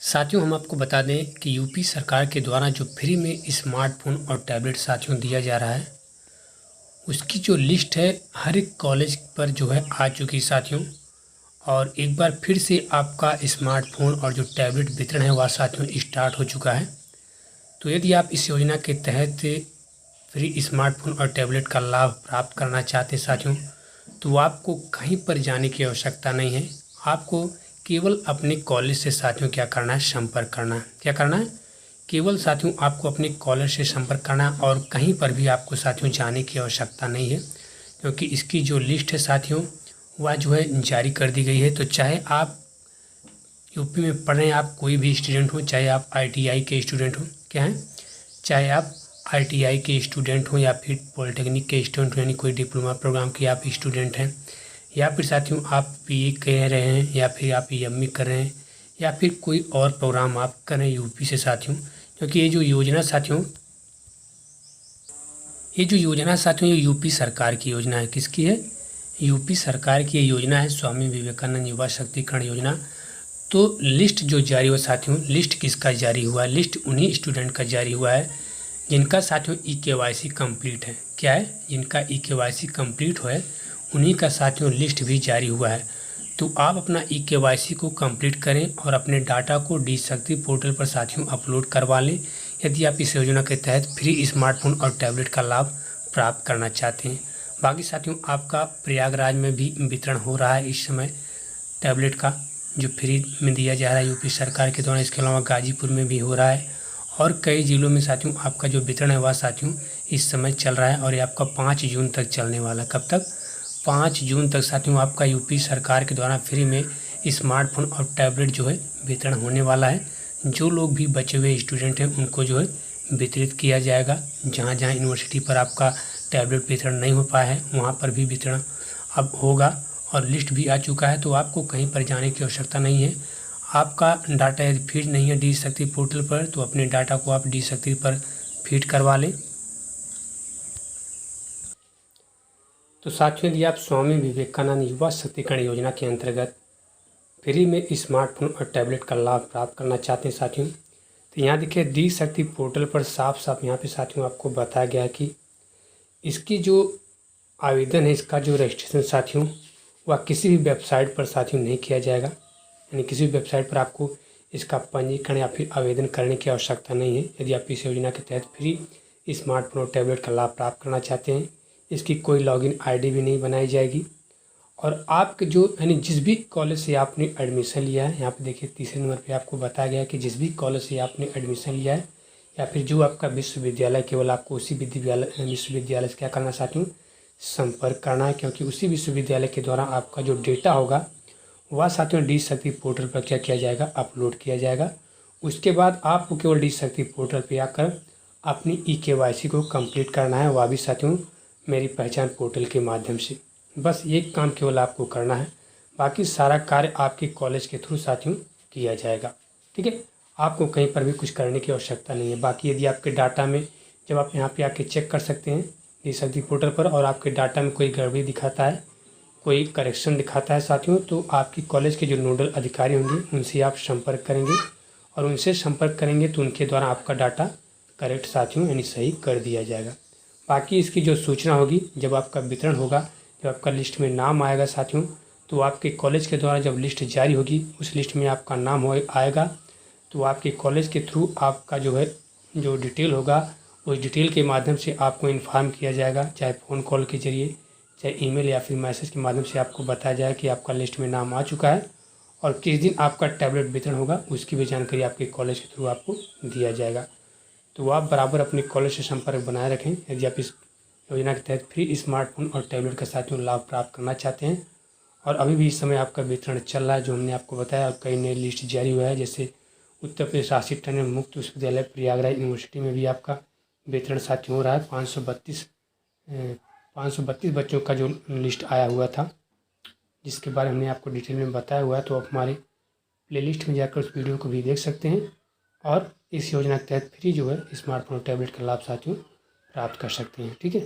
साथियों, हम आपको बता दें कि यूपी सरकार के द्वारा जो फ्री में स्मार्टफ़ोन और टैबलेट साथियों दिया जा रहा है, उसकी जो लिस्ट है हर एक कॉलेज पर जो है आ चुकी साथियों। और एक बार फिर से आपका स्मार्टफ़ोन और जो टैबलेट वितरण है वह साथियों स्टार्ट हो चुका है। तो यदि आप इस योजना के तहत फ्री स्मार्टफ़ोन और टैबलेट का लाभ प्राप्त करना चाहते हैं साथियों, तो आपको कहीं पर जाने की आवश्यकता नहीं है। आपको केवल अपने कॉलेज से साथियों क्या करना है, संपर्क करना है। क्या करना है? केवल साथियों आपको अपने कॉलेज से संपर्क करना है और कहीं पर भी आपको साथियों जाने की आवश्यकता नहीं है, क्योंकि इसकी जो लिस्ट है साथियों वह जो है जारी कर दी गई है। तो चाहे आप यूपी में पढ़ रहे हैं, आप कोई भी स्टूडेंट हो, चाहे आप आईटीआई के स्टूडेंट हो, क्या है, चाहे आप आईटीआई के स्टूडेंट हो या फिर पॉलिटेक्निक के स्टूडेंट हो, यानी कोई डिप्लोमा प्रोग्राम के आप स्टूडेंट हैं, या फिर साथियों आप बीए कह रहे हैं, या फिर आप एमए कर रहे हैं, या फिर कोई और प्रोग्राम आप कर रहे हैं यूपी से साथियों। क्योंकि ये जो योजना साथियों ये यूपी सरकार की योजना है। किसकी है? यूपी सरकार की ये योजना है, स्वामी विवेकानंद युवा शक्तिकरण योजना। तो लिस्ट जो जारी हुआ साथियों, लिस्ट किसका जारी हुआ है? लिस्ट उन्हीं स्टूडेंट का जारी हुआ है जिनका साथियों ई-केवाईसी कंप्लीट है। क्या है? जिनका ई-केवाईसी कंप्लीट है उन्हीं का साथियों लिस्ट भी जारी हुआ है। तो आप अपना ई-केवाईसी को कंप्लीट करें और अपने डाटा को डी शक्ति पोर्टल पर साथियों अपलोड करवा लें, यदि आप इस योजना के तहत फ्री स्मार्टफोन और टैबलेट का लाभ प्राप्त करना चाहते हैं। बाकी साथियों आपका प्रयागराज में भी वितरण हो रहा है इस समय टैबलेट का, जो फ्री में दिया जा रहा है यूपी सरकार के द्वारा। इसके अलावा गाजीपुर में भी हो रहा है और कई ज़िलों में साथियों आपका जो वितरण है वह साथियों इस समय चल रहा है और ये आपका 5 जून तक चलने वाला है। कब तक? 5 जून तक साथियों आपका यूपी सरकार के द्वारा फ्री में स्मार्टफोन और टैबलेट जो है वितरण होने वाला है। जो लोग भी बचे हुए स्टूडेंट हैं उनको जो है वितरित किया जाएगा। जहाँ जहाँ यूनिवर्सिटी पर आपका टैबलेट वितरण नहीं हो पाया है वहाँ पर भी वितरण अब होगा और लिस्ट भी आ चुका है। तो आपको कहीं पर जाने की आवश्यकता नहीं है। आपका डाटा यदि फीड नहीं है डी शक्ति पोर्टल पर, तो अपने डाटा को आप डी शक्ति पर फीड करवा लें। तो साथियों, यदि आप स्वामी विवेकानंद युवा शक्तिकरण योजना के अंतर्गत फ्री में स्मार्टफोन और टैबलेट का लाभ प्राप्त करना चाहते हैं साथियों, तो यहाँ देखिए डी शक्ति पोर्टल पर साफ साफ यहाँ पे साथियों आपको बताया गया है कि इसकी जो आवेदन है, इसका जो रजिस्ट्रेशन साथियों वह किसी भी वेबसाइट पर साथियों नहीं किया जाएगा। यानी किसी भी वेबसाइट पर आपको इसका पंजीकरण या फिर आवेदन करने की आवश्यकता नहीं है। यदि आप इस योजना के तहत फ्री स्मार्टफोन और टैबलेट का लाभ प्राप्त करना चाहते हैं, इसकी कोई लॉगिन आईडी भी नहीं बनाई जाएगी। और आपके जो यानी जिस भी कॉलेज से आपने एडमिशन लिया है, यहाँ पे देखिए तीसरे नंबर पे आपको बताया गया है कि जिस भी कॉलेज से आपने एडमिशन लिया है या फिर जो आपका विश्वविद्यालय, केवल आपको उसी विश्वविद्यालय से क्या करना साथियों, संपर्क करना है। क्योंकि उसी विश्वविद्यालय के द्वारा आपका जो डेटा होगा वह साथियों डी शक्ति पोर्टल पर क्या किया जाएगा, अपलोड किया जाएगा। उसके बाद आपको केवल डी शक्ति पोर्टल पर आकर अपनी ई-केवाईसी को कंप्लीट करना है, वह भी साथियों मेरी पहचान पोर्टल के माध्यम से। बस ये काम केवल आपको करना है, बाकी सारा कार्य आपके कॉलेज के थ्रू साथियों किया जाएगा। ठीक है, आपको कहीं पर भी कुछ करने की आवश्यकता नहीं है। बाकी यदि आपके डाटा में, जब आप यहाँ पे आके चेक कर सकते हैं डी शक्ति पोर्टल पर, और आपके डाटा में कोई गड़बड़ी दिखाता है, कोई करेक्शन दिखाता है साथियों, तो आपकी कॉलेज के जो नोडल अधिकारी होंगे उनसे आप संपर्क करेंगे और उनसे संपर्क करेंगे तो उनके द्वारा आपका डाटा करेक्ट साथियों यानी सही कर दिया जाएगा। बाकी इसकी जो सूचना होगी जब आपका वितरण होगा, जब आपका लिस्ट में नाम आएगा साथियों, तो आपके कॉलेज के द्वारा जब लिस्ट जारी होगी उस लिस्ट में आपका नाम आएगा, तो आपके कॉलेज के थ्रू आपका जो है जो डिटेल होगा उस डिटेल के माध्यम से आपको इन्फॉर्म किया जाएगा, चाहे फ़ोन कॉल के जरिए, चाहे ईमेल या फिर मैसेज के माध्यम से आपको बताया जाए कि आपका लिस्ट में नाम आ चुका है और किस दिन आपका टैबलेट वितरण होगा उसकी भी जानकारी आपके कॉलेज के थ्रू आपको दिया जाएगा। तो आप बराबर अपने कॉलेज से संपर्क बनाए रखें यदि आप इस योजना के तहत फ्री स्मार्टफोन और टैबलेट का साथियों लाभ प्राप्त करना चाहते हैं। और अभी भी इस समय आपका वितरण चल रहा है, जो हमने आपको बताया। और कई नई लिस्ट जारी हुआ है, जैसे उत्तर प्रदेश शासित टंडन मुक्त विश्वविद्यालय प्रयागराज यूनिवर्सिटी में भी आपका वितरण साथियों हो रहा है। 532 बच्चों का जो लिस्ट आया हुआ था, जिसके बारे में हमने आपको डिटेल में बताया हुआ है। तो आप हमारे प्लेलिस्ट में जाकर उस वीडियो को भी देख सकते हैं और इस योजना के तहत फ्री जो है स्मार्टफोन और टैबलेट का लाभ साथियों प्राप्त कर सकते हैं। ठीक है।